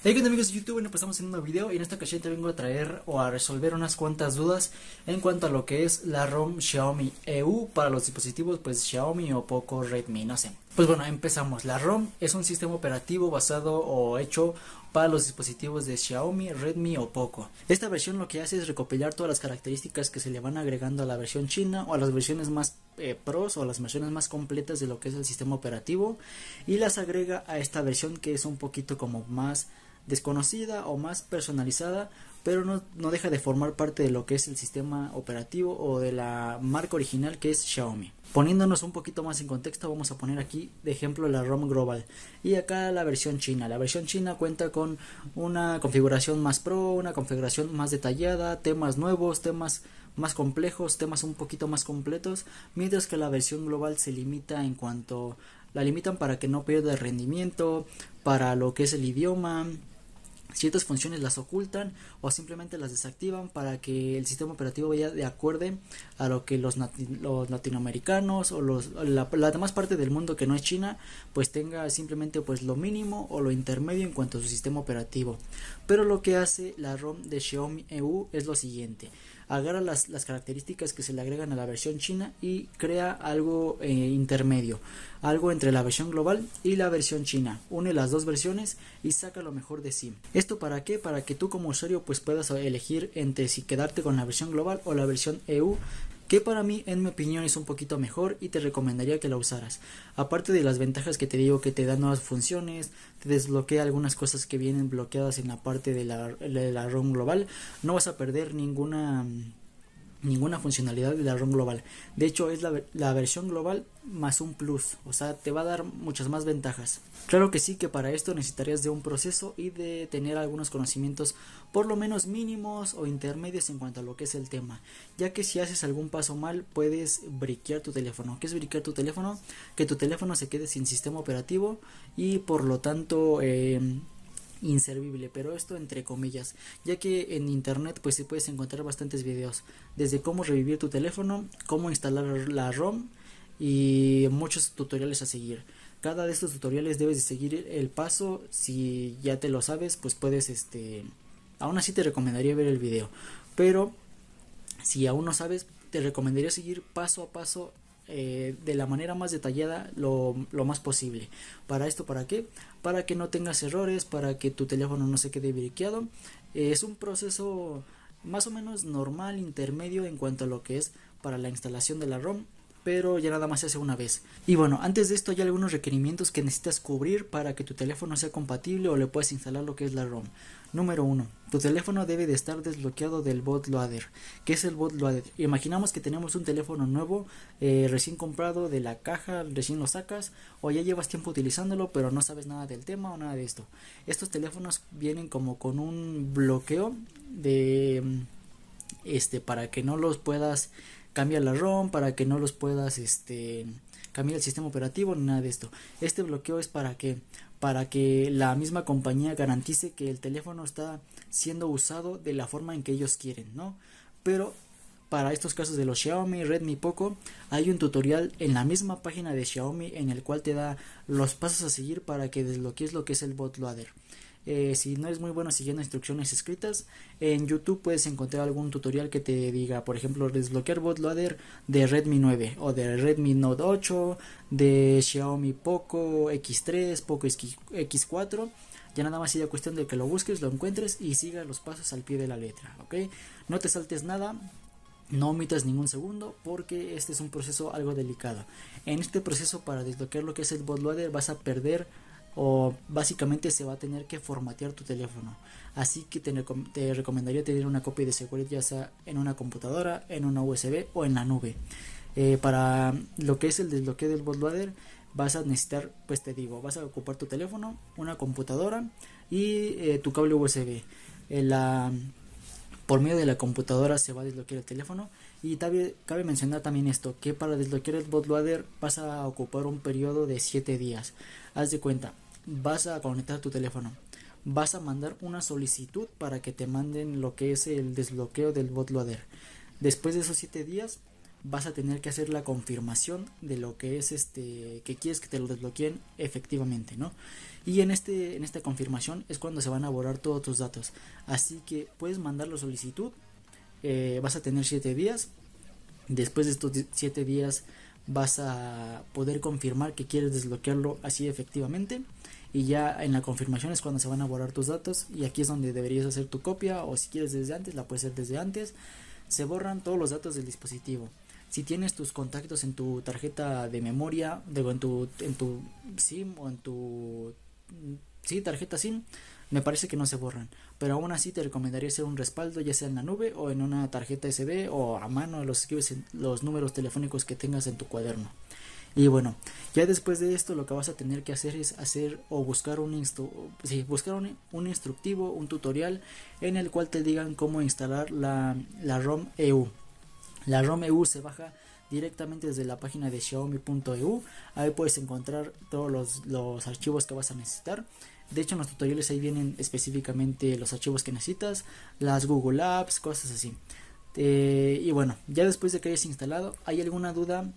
Hey, ¿qué onda, amigos de YouTube? Bueno, pues estamos en un nuevo video y en esta ocasión te vengo a traer o a resolver unas cuantas dudas en cuanto a lo que es la ROM Xiaomi EU para los dispositivos pues Xiaomi o Poco, Redmi, no sé. Pues bueno, empezamos. La ROM es un sistema operativo basado o hecho para los dispositivos de Xiaomi, Redmi o Poco. Esta versión lo que hace es recopilar todas las características que se le van agregando a la versión china o a las versiones más pros o las versiones más completas de lo que es el sistema operativo y las agrega a esta versión que es un poquito como más desconocida o más personalizada, pero no deja de formar parte de lo que es el sistema operativo o de la marca original que es Xiaomi. Poniéndonos un poquito más en contexto, vamos a poner aquí de ejemplo la ROM global y acá la versión china. La versión china cuenta con una configuración más pro, una configuración más detallada, temas nuevos, temas más complejos, temas un poquito más completos, mientras que la versión global se limita en cuanto la limitan para que no pierda rendimiento, para lo que es el idioma. Ciertas funciones las ocultan o simplemente las desactivan para que el sistema operativo vaya de acuerdo a lo que los latinoamericanos o la demás parte del mundo que no es China pues tenga simplemente pues lo mínimo o lo intermedio en cuanto a su sistema operativo. Pero lo que hace la ROM de Xiaomi EU es lo siguiente: agarra las características que se le agregan a la versión china y crea algo intermedio, algo entre la versión global y la versión china. Une las dos versiones y saca lo mejor de sí. ¿Esto para qué? Para que tú como usuario pues puedas elegir entre si quedarte con la versión global o la versión EU, que para mí, en mi opinión, es un poquito mejor y te recomendaría que la usaras. Aparte de las ventajas que te digo, que te da nuevas funciones, te desbloquea algunas cosas que vienen bloqueadas en la parte de la ROM global, no vas a perder ninguna funcionalidad de la ROM global. De hecho, es la versión global más un plus, o sea, te va a dar muchas más ventajas. Claro que sí, que para esto necesitarías de un proceso y de tener algunos conocimientos por lo menos mínimos o intermedios en cuanto a lo que es el tema, ya que si haces algún paso mal puedes briquear tu teléfono. ¿Qué es briquear tu teléfono? Que tu teléfono se quede sin sistema operativo y por lo tanto inservible, pero esto entre comillas, ya que en internet pues se puedes encontrar bastantes videos, desde cómo revivir tu teléfono, cómo instalar la ROM y muchos tutoriales a seguir. Cada de estos tutoriales debes de seguir el paso. Si ya te lo sabes pues puedes aún así te recomendaría ver el video, pero si aún no sabes te recomendaría seguir paso a paso, de la manera más detallada lo más posible. Para esto, ¿para qué? Para que no tengas errores, para que tu teléfono no se quede briqueado. Es un proceso más o menos normal, intermedio en cuanto a lo que es para la instalación de la ROM, pero ya nada más se hace una vez. Y bueno, antes de esto hay algunos requerimientos que necesitas cubrir para que tu teléfono sea compatible o le puedas instalar lo que es la ROM. Número 1. Tu teléfono debe de estar desbloqueado del bootloader. ¿Qué es el bootloader? Imaginamos que tenemos un teléfono nuevo, recién comprado de la caja, recién lo sacas, o ya llevas tiempo utilizándolo pero no sabes nada del tema o nada de esto. Estos teléfonos vienen como con un bloqueo de para que no los puedas cambiar la ROM, para que no los puedas cambiar el sistema operativo ni nada de esto. Este bloqueo es para que la misma compañía garantice que el teléfono está siendo usado de la forma en que ellos quieren, ¿no? Pero para estos casos de los Xiaomi, Redmi, Poco, hay un tutorial en la misma página de Xiaomi en el cual te da los pasos a seguir para que desbloquees lo que es el bootloader. Si no es muy bueno siguiendo instrucciones escritas, en YouTube puedes encontrar algún tutorial que te diga, por ejemplo, desbloquear bootloader de Redmi 9 o de Redmi Note 8, de Xiaomi Poco X3, Poco X4. Ya nada más sería cuestión de que lo busques, lo encuentres y sigas los pasos al pie de la letra, ¿ok? No te saltes nada, no omitas ningún segundo porque este es un proceso algo delicado. En este proceso, para desbloquear lo que es el bootloader, vas a perder o básicamente se va a tener que formatear tu teléfono. Así que te recomendaría tener una copia de seguridad, ya sea en una computadora, en una USB o en la nube. Para lo que es el desbloqueo del bootloader vas a necesitar, pues te digo, vas a ocupar tu teléfono, una computadora y tu cable USB. Por medio de la computadora se va a desbloquear el teléfono. Y cabe mencionar también esto, que para desbloquear el bootloader vas a ocupar un periodo de 7 días. Haz de cuenta, vas a conectar tu teléfono, vas a mandar una solicitud para que te manden lo que es el desbloqueo del bootloader. Después de esos 7 días vas a tener que hacer la confirmación de lo que es que quieres que te lo desbloqueen efectivamente, ¿no? y en esta confirmación es cuando se van a borrar todos tus datos. Así que puedes mandar la solicitud, vas a tener 7 días. Después de estos 7 días vas a poder confirmar que quieres desbloquearlo así efectivamente, y ya en la confirmación es cuando se van a borrar tus datos, y aquí es donde deberías hacer tu copia, o si quieres desde antes la puedes hacer desde antes. Se borran todos los datos del dispositivo. Si tienes tus contactos en tu tarjeta de memoria, en tu SIM o en tu tarjeta SIM, me parece que no se borran, pero aún así te recomendaría hacer un respaldo, ya sea en la nube o en una tarjeta SD, o a mano los escribes en los números telefónicos que tengas en tu cuaderno. Y bueno, ya después de esto lo que vas a tener que hacer es buscar un instructivo, un tutorial en el cual te digan cómo instalar la ROM EU. La ROM EU se baja directamente desde la página de xiaomi.eu. Ahí puedes encontrar todos los archivos que vas a necesitar. De hecho, en los tutoriales ahí vienen específicamente los archivos que necesitas, las Google Apps, cosas así. Y bueno, ya después de que hayas instalado, ¿hay alguna duda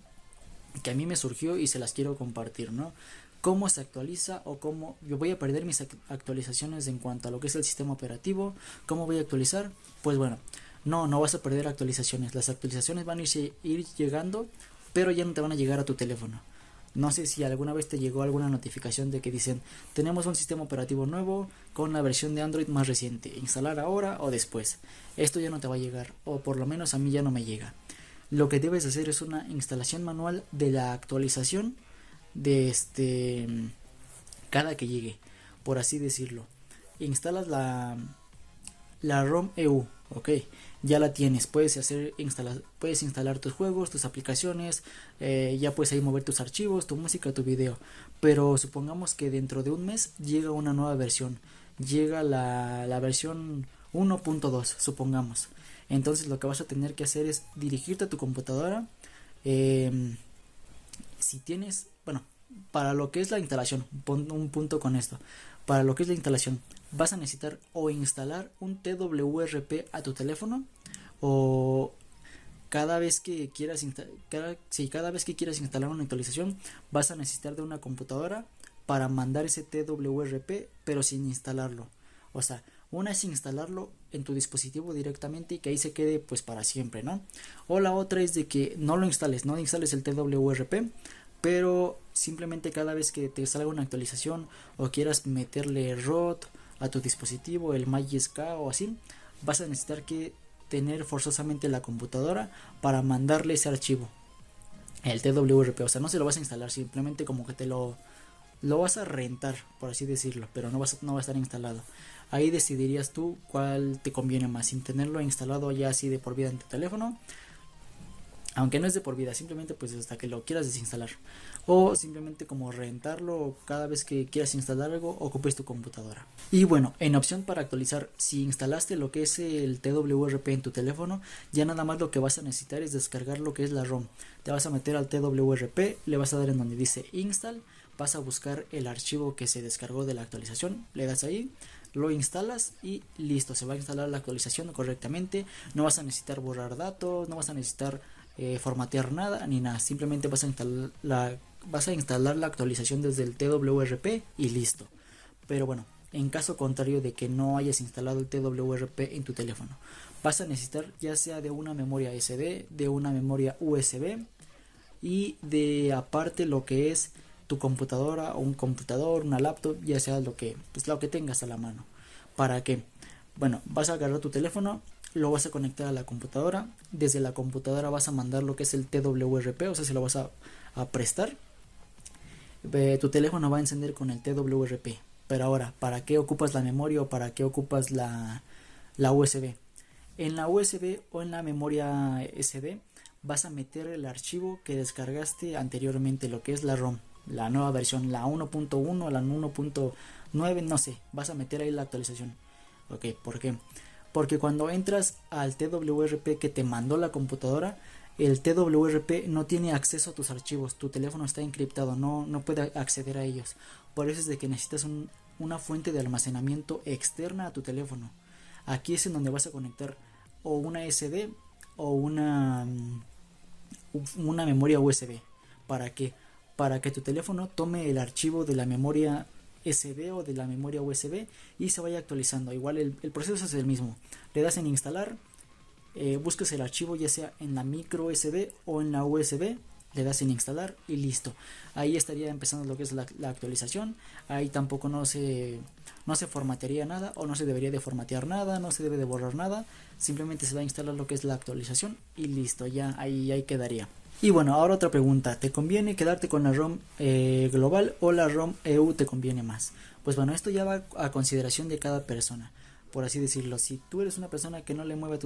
que a mí me surgió y se las quiero compartir, ¿no? ¿Cómo se actualiza o cómo yo voy a perder mis actualizaciones en cuanto a lo que es el sistema operativo? ¿Cómo voy a actualizar? Pues bueno, no vas a perder actualizaciones. Las actualizaciones van a ir llegando, pero ya no te van a llegar a tu teléfono. No sé si alguna vez te llegó alguna notificación de que dicen: tenemos un sistema operativo nuevo con la versión de Android más reciente, instalar ahora o después. Esto ya no te va a llegar, o por lo menos a mí ya no me llega. Lo que debes hacer es una instalación manual de la actualización de cada que llegue, por así decirlo. Instalas la ROM EU, ok, ya la tienes, puedes instalar tus juegos, tus aplicaciones, ya puedes ahí mover tus archivos, tu música, tu video. Pero supongamos que dentro de un mes llega una nueva versión, llega la versión 1.2, supongamos. Entonces lo que vas a tener que hacer es dirigirte a tu computadora. Si tienes, bueno, para lo que es la instalación, pon un punto con esto. Para lo que es la instalación, vas a necesitar o instalar un TWRP a tu teléfono, o cada vez que quieras instalar una actualización, vas a necesitar de una computadora para mandar ese TWRP, pero sin instalarlo. O sea, una es instalarlo en tu dispositivo directamente y que ahí se quede pues para siempre, ¿no? O la otra es de que no instales el TWRP, pero simplemente cada vez que te salga una actualización o quieras meterle ROT a tu dispositivo, el MySK o así, vas a necesitar que tener forzosamente la computadora para mandarle ese archivo, el TWRP. O sea, no se lo vas a instalar, simplemente como que te lo vas a rentar, por así decirlo, pero no va a estar instalado. Ahí decidirías tú cuál te conviene más, sin tenerlo instalado ya así de por vida en tu teléfono, aunque no es de por vida, simplemente pues hasta que lo quieras desinstalar, o simplemente como rentarlo cada vez que quieras instalar algo, ocupes tu computadora. Y bueno, en opción para actualizar, si instalaste lo que es el TWRP en tu teléfono, ya nada más lo que vas a necesitar es descargar lo que es la ROM. Te vas a meter al TWRP, le vas a dar en donde dice install, vas a buscar el archivo que se descargó de la actualización, le das ahí, lo instalas y listo, se va a instalar la actualización correctamente. No vas a necesitar borrar datos, no vas a necesitar formatear nada ni nada, simplemente vas a instalar la actualización desde el TWRP y listo. Pero bueno, en caso contrario de que no hayas instalado el TWRP en tu teléfono, vas a necesitar ya sea de una memoria SD, de una memoria USB, y de aparte lo que es tu computadora o un computador, una laptop, ya sea lo que tengas a la mano. ¿Para qué? Bueno, vas a agarrar tu teléfono, lo vas a conectar a la computadora, desde la computadora vas a mandar lo que es el TWRP, o sea, se lo vas a prestar. Tu teléfono va a encender con el TWRP, pero ahora, ¿para qué ocupas la memoria o para qué ocupas la USB? En la USB o en la memoria SD vas a meter el archivo que descargaste anteriormente, lo que es la ROM, la nueva versión, la 1.1, la 1.9, no sé, vas a meter ahí la actualización. Ok, ¿por qué? Porque cuando entras al TWRP que te mandó la computadora, el TWRP no tiene acceso a tus archivos, tu teléfono está encriptado, no puede acceder a ellos. Por eso es de que necesitas una fuente de almacenamiento externa a tu teléfono. Aquí es en donde vas a conectar o una SD o una memoria USB. ¿Para qué? Para que tu teléfono tome el archivo de la memoria SD o de la memoria USB y se vaya actualizando. Igual el proceso es el mismo. Le das en instalar, buscas el archivo ya sea en la micro SD o en la USB, le das en instalar y listo. Ahí estaría empezando lo que es la actualización. Ahí tampoco no se formatearía nada, o no se debería de formatear nada, no se debe de borrar nada. Simplemente se va a instalar lo que es la actualización y listo, ya ahí quedaría. Y bueno, ahora otra pregunta, ¿te conviene quedarte con la ROM global o la ROM EU te conviene más? Pues bueno, esto ya va a consideración de cada persona, por así decirlo. Si tú eres una persona que no le mueve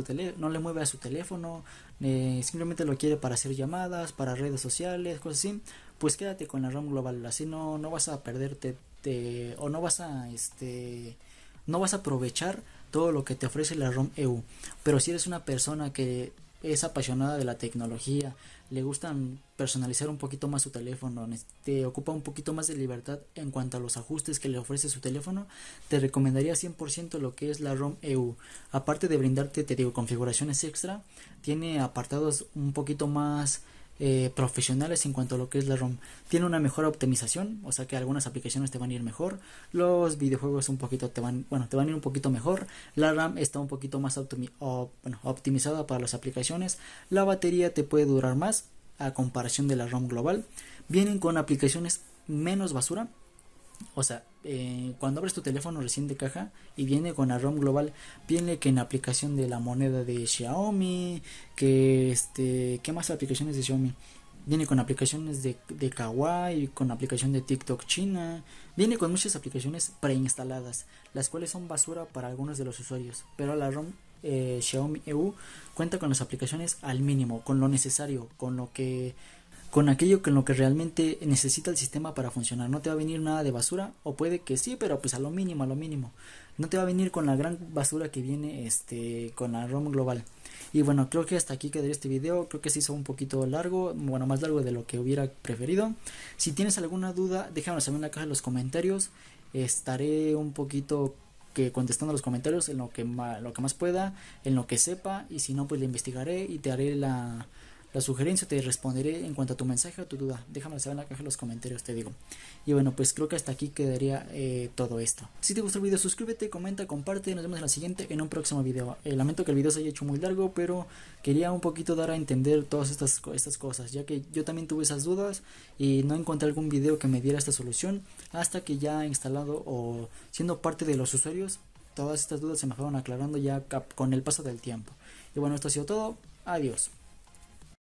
a su teléfono, simplemente lo quiere para hacer llamadas, para redes sociales, cosas así, pues quédate con la ROM global. Así no vas a perderte o no vas a no vas a aprovechar todo lo que te ofrece la ROM EU. Pero si eres una persona que es apasionada de la tecnología, le gustan personalizar un poquito más su teléfono, te ocupa un poquito más de libertad en cuanto a los ajustes que le ofrece su teléfono, te recomendaría 100% lo que es la ROM EU. Aparte de brindarte, te digo, configuraciones extra, tiene apartados un poquito más profesionales en cuanto a lo que es la ROM. Tiene una mejor optimización, o sea que algunas aplicaciones te van a ir mejor, los videojuegos un poquito te van a ir un poquito mejor, la RAM está un poquito más optimizada para las aplicaciones, la batería te puede durar más a comparación de la ROM global, vienen con aplicaciones menos basura. O sea, cuando abres tu teléfono recién de caja y viene con la ROM global, viene que en aplicación de la moneda de Xiaomi, que ¿qué más aplicaciones de Xiaomi? Viene con aplicaciones de Kawaii, con aplicación de TikTok China, viene con muchas aplicaciones preinstaladas, las cuales son basura para algunos de los usuarios, pero la ROM Xiaomi EU cuenta con las aplicaciones al mínimo, con lo necesario, con aquello con lo que realmente necesita el sistema para funcionar. No te va a venir nada de basura, o puede que sí, pero pues a lo mínimo, no te va a venir con la gran basura que viene con la ROM global. Y bueno, creo que hasta aquí quedaría este video. Creo que se hizo un poquito largo, bueno, más largo de lo que hubiera preferido. Si tienes alguna duda, déjame saber en la caja de los comentarios. Estaré un poquito contestando los comentarios en lo que más pueda, en lo que sepa, y si no, pues le investigaré y te haré la sugerencia, te responderé en cuanto a tu mensaje o tu duda. Déjame saber en la caja de los comentarios, te digo. Y bueno, pues creo que hasta aquí quedaría todo esto. Si te gustó el video, suscríbete, comenta, comparte. Nos vemos en la siguiente, en un próximo video. Lamento que el video se haya hecho muy largo, pero quería un poquito dar a entender todas estas cosas, ya que yo también tuve esas dudas y no encontré algún video que me diera esta solución, hasta que ya instalado o siendo parte de los usuarios, todas estas dudas se me fueron aclarando ya con el paso del tiempo. Y bueno, esto ha sido todo. Adiós.